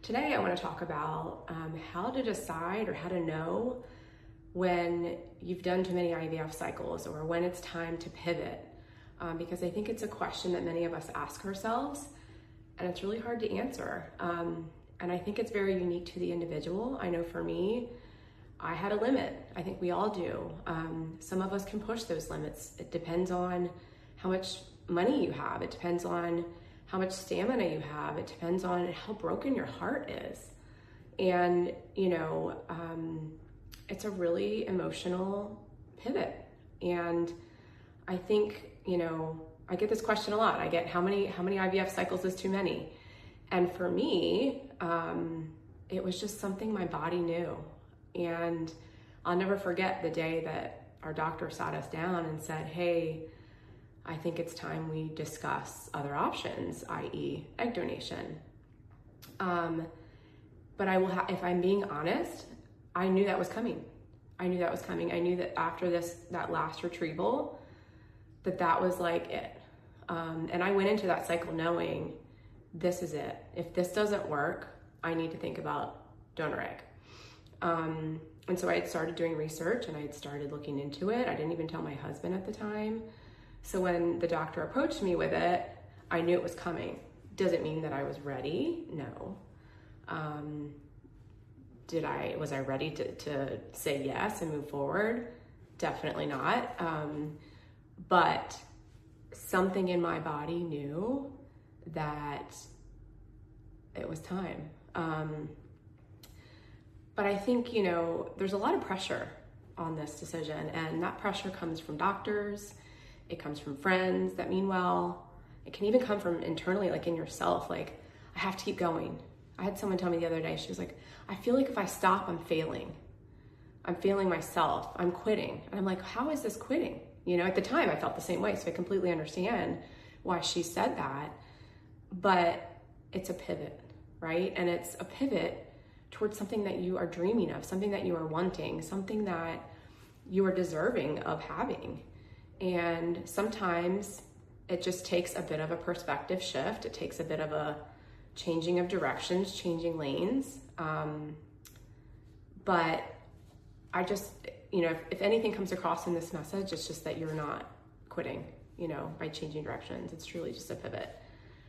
Today I want to talk about how to decide or how to know when you've done too many IVF cycles or when it's time to pivot, because I think it's a question that many of us ask ourselves and it's really hard to answer. And I think it's very unique to the individual. I know for me, I had a limit. I think we all do. Some of us can push those limits. It depends on how much money you have. It depends on how much stamina you have. It depends on how broken your heart is. And, it's a really emotional pivot. And I think, I get this question a lot. I get how many IVF cycles is too many? And for me, it was just something my body knew. And I'll never forget the day that our doctor sat us down and said, hey, I think it's time we discuss other options, i.e. egg donation. But if I'm being honest, I knew that was coming. I knew that after that last retrieval, that was like it. And I went into that cycle knowing this is it. If this doesn't work, I need to think about donor egg. And so I had started doing research and I had started looking into it. I didn't even tell my husband at the time. So when the doctor approached me with it, I knew it was coming. Does it mean that I was ready? No. Was I ready to say yes and move forward? Definitely not. But something in my body knew that it was time. But I think, there's a lot of pressure on this decision, and that pressure comes from doctors. It comes from friends that mean well. It can even come from internally, like in yourself, like, I have to keep going. I had someone tell me the other day, she was like, I feel like if I stop, I'm failing. I'm failing myself. I'm quitting. And I'm like, how is this quitting? At the time I felt the same way. So I completely understand why she said that, but it's a pivot, right? And it's a pivot towards something that you are dreaming of, something that you are wanting, something that you are deserving of having. And sometimes it just takes a bit of a perspective shift. It takes a bit of a changing of directions, changing lanes. But I just, if anything comes across in this message, it's just that you're not quitting, by changing directions. It's truly just a pivot.